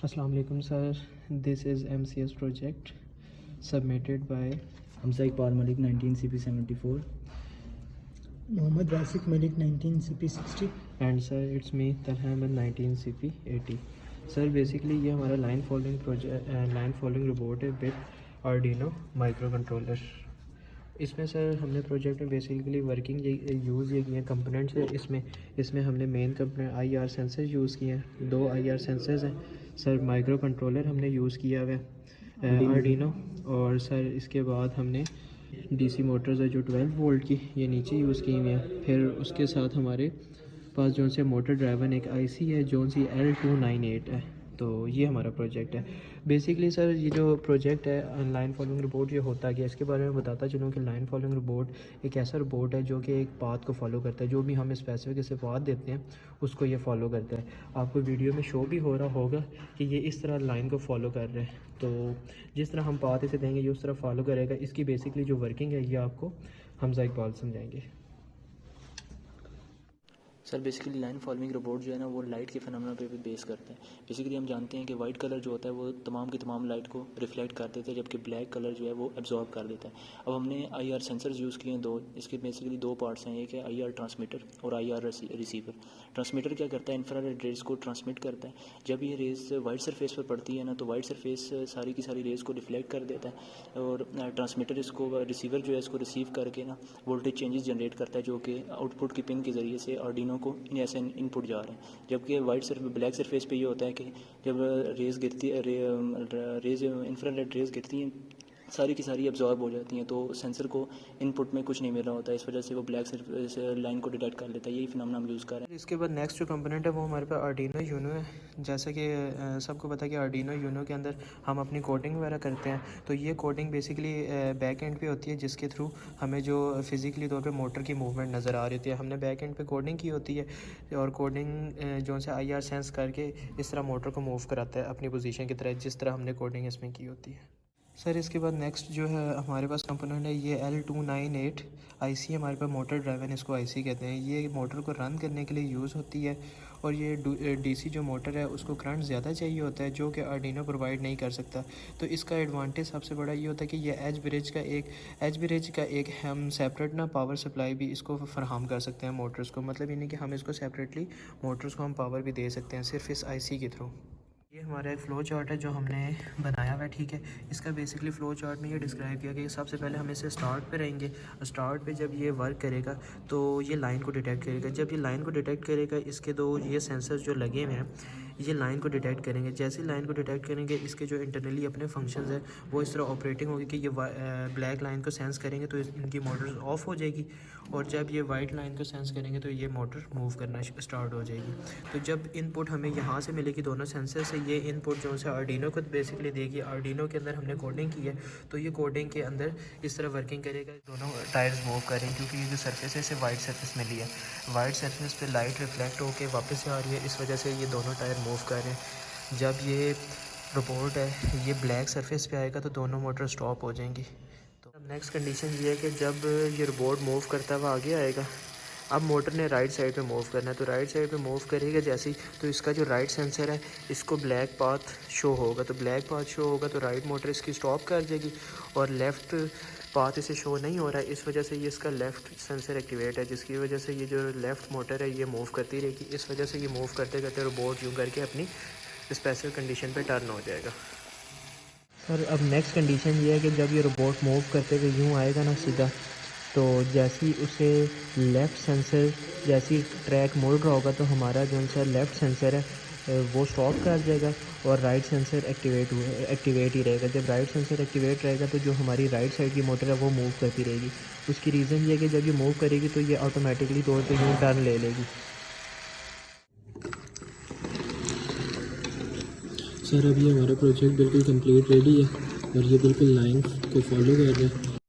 Assalamu alaikum sir, this is MCS project submitted by Hamza Iqbal Malik 19 CP74, Mohammad Rasik Malik 19 CP60 and sir it's me Talha Ahmed 19 CP80. Sir basically ये हमारा line following robot है with Arduino micro controller. इसमें sir हमने project में basically working use ये किए हैं components है। इसमें हमने main component IR sensor use किए हैं, 2 IR सेंसर्स हैं सर। माइक्रो कंट्रोलर हमने यूज़ किया हुआ है आर्डिनो, और सर इसके बाद हमने DC मोटर्स है जो 12 वोल्ट की ये नीचे यूज़ की हुई हैं। फिर उसके साथ हमारे पास जो से मोटर ड्राइवन एक IC है जो सी L298 है। तो ये हमारा प्रोजेक्ट है बेसिकली सर। ये जो प्रोजेक्ट है लाइन फॉलोइंग रोबोट ये होता है कि इसके बारे में बताता चलूँ कि लाइन फॉलोइंग रोबोट एक ऐसा रोबोट है जो कि एक पाथ को फॉलो करता है। जो भी हम स्पेसिफिक इसे पाथ देते हैं उसको ये फॉलो करता है। आपको वीडियो में शो भी हो रहा होगा कि ये इस तरह लाइन को फॉलो कर रहे हैं। तो जिस तरह हम पाथ इसे देंगे ये उस तरह फॉलो करेगा। इसकी बेसिकली जो वर्किंग है ये आपको हमजा इकबाल समझाएंगे। Sir basically line following robot जो है ना वो लाइट के फिनोमेना पे भी बेस करते हैं। बेसिकली हम जानते हैं कि वाइट कलर जो होता है वो तमाम की तमाम लाइट को रिफ्लेक्ट कर देता है, जबकि ब्लैक कलर जो है वो एब्जॉर्ब कर देता है। अब हमने IR सेंसर्स यूज़ किए हैं 2। इसके बेसिकली 2 पार्ट्स हैं, एक है IR ट्रांसमीटर और IR रिसीवर। ट्रांसमीटर क्या करता है, इंफ्रारेड रेज को ट्रांसमिट करता है। जब ये रेज वाइट सरफेस पर पड़ती है ना तो वाइट सरफेस सारी की सारी रेज को रिफ्लेक्ट कर देता है, और ट्रांसमीटर इसको रिसीवर जो है इसको रिसीव करके ना वोल्टेज चेंजेस जनरेट करता है जो कि आउटपुट की पिन के ज़रिए से आर्डिनो को ऐसे इनपुट जा रहे हैं। जबकि ब्लैक सरफेस पे ये होता है कि जब रेज इंफ्रारेड रेज गिरती हैं सारी की सारी एब्जॉर्ब हो जाती हैं, तो सेंसर को इनपुट में कुछ नहीं मिल रहा होता है। इस वजह से वो ब्लैक सरफेस लाइन को डिटेक्ट कर लेता है। यही फिनोमेना हम यूज़ कर रहे हैं। इसके बाद नेक्स्ट जो कंपोनेंट है वो हमारे पास आर्डिनो यूनो है। जैसा कि सबको पता है कि आर्डिनो यूनो के अंदर हम अपनी कोडिंग वगैरह करते हैं। तो ये कोडिंग बेसिकली बैक एंड पे होती है जिसके थ्रू हमें जो फिज़िकली तौर पे मोटर की मूवमेंट नज़र आ रही होती है। हमने बैक एंड पे कोडिंग की होती है और कोडिंग जो से IR सेंस करके इस तरह मोटर को मूव कराता है अपनी पोजीशन की तरह, जिस तरह हमने कोडिंग इसमें की होती है। सर इसके बाद नेक्स्ट जो है हमारे पास कंपोनेंट है ये L298 IC हमारे पास मोटर ड्राइवन इसको IC कहते हैं। ये मोटर को रन करने के लिए यूज़ होती है, और ये DC जो मोटर है उसको करंट ज़्यादा चाहिए होता है जो कि आर्डिनो प्रोवाइड नहीं कर सकता। तो इसका एडवांटेज सबसे बड़ा ये होता है कि ये एज ब्रिज का एक हम सेपरेट ना पावर सप्लाई भी इसको फराहम कर सकते हैं मोटर्स को। मतलब ये नहीं कि हम इसको सेपरेटली मोटर्स को हम पावर भी दे सकते हैं सिर्फ इस IC के थ्रू। ये हमारा एक फ़्लो चार्ट है जो हमने बनाया हुआ है, ठीक है। इसका बेसिकली फ़्लो चार्ट में ये डिस्क्राइब किया कि सबसे पहले हम इसे स्टार्ट पे रहेंगे। स्टार्ट पे जब ये वर्क करेगा तो ये लाइन को डिटेक्ट करेगा। जब ये लाइन को डिटेक्ट करेगा इसके 2 ये सेंसर्स जो लगे हुए हैं ये लाइन को डिटेक्ट करेंगे। जैसे लाइन को डिटेक्ट करेंगे इसके जो इंटरनली अपने फंक्शंस है वो इस तरह ऑपरेटिंग होगी कि ये ब्लैक लाइन को सेंस करेंगे तो इनकी मोटर ऑफ हो जाएगी, और जब ये वाइट लाइन को सेंस करेंगे तो ये मोटर मूव करना स्टार्ट हो जाएगी। तो जब इनपुट हमें यहाँ से मिलेगी दोनों सेंसर से, ये इनपुट जो है आर्डिनो को बेसिकली देगी। आर्डिनो के अंदर हमने कोडिंग की है तो ये कोडिंग के अंदर इस तरह वर्किंग करेगा। दोनों टायर्स मूव करेंगे क्योंकि ये जो सरफेस है इसे वाइट सरफेस मिली है। वाइट सरफेस पे लाइट रिफ्लेक्ट होकर वापस से आ रही है, इस वजह से ये दोनों टायर मूव कर रहे हैं। जब ये रोबोट है ये ब्लैक सरफेस पे आएगा तो दोनों मोटर स्टॉप हो जाएंगी। तो नेक्स्ट कंडीशन ये है कि जब ये रोबोट मूव करता हुआ आगे आएगा, अब मोटर ने राइट साइड पे मूव करना है तो राइट साइड पे मूव करेगा जैसे ही, तो इसका जो राइट सेंसर है इसको ब्लैक पाथ शो होगा। तो ब्लैक पाथ शो होगा तो राइट मोटर इसकी स्टॉप कर जाएगी, और लेफ़्ट पाथ इसे शो नहीं हो रहा है, इस वजह से ये इसका लेफ़्ट सेंसर एक्टिवेट है, जिसकी वजह से ये जो लेफ़्ट मोटर है ये मूव करती रहेगी। इस वजह से ये मूव करते करते रोबोट यूँ करके अपनी स्पेशल कंडीशन पे टर्न हो जाएगा। सर अब नेक्स्ट कंडीशन ये है कि जब ये रोबोट मूव करते हुए यूँ आएगा ना सीधा, तो जैसे ही उसे लेफ़्ट सेंसर जैसी ट्रैक मोड़ रहा होगा तो हमारा जो सा लेफ़्ट सेंसर है वो स्टॉप कर जाएगा और राइट सेंसर एक्टिवेट ही रहेगा। जब राइट सेंसर एक्टिवेट रहेगा तो जो हमारी राइट साइड की मोटर है वो मूव करती रहेगी। उसकी रीज़न ये है कि जब ये मूव करेगी तो ये ऑटोमेटिकली तौर पे यूँ टर्न ले लेगी। सर अभी हमारा प्रोजेक्ट बिल्कुल कंप्लीट रेडी है और ये बिल्कुल लाइन को फॉलो कर रहा है।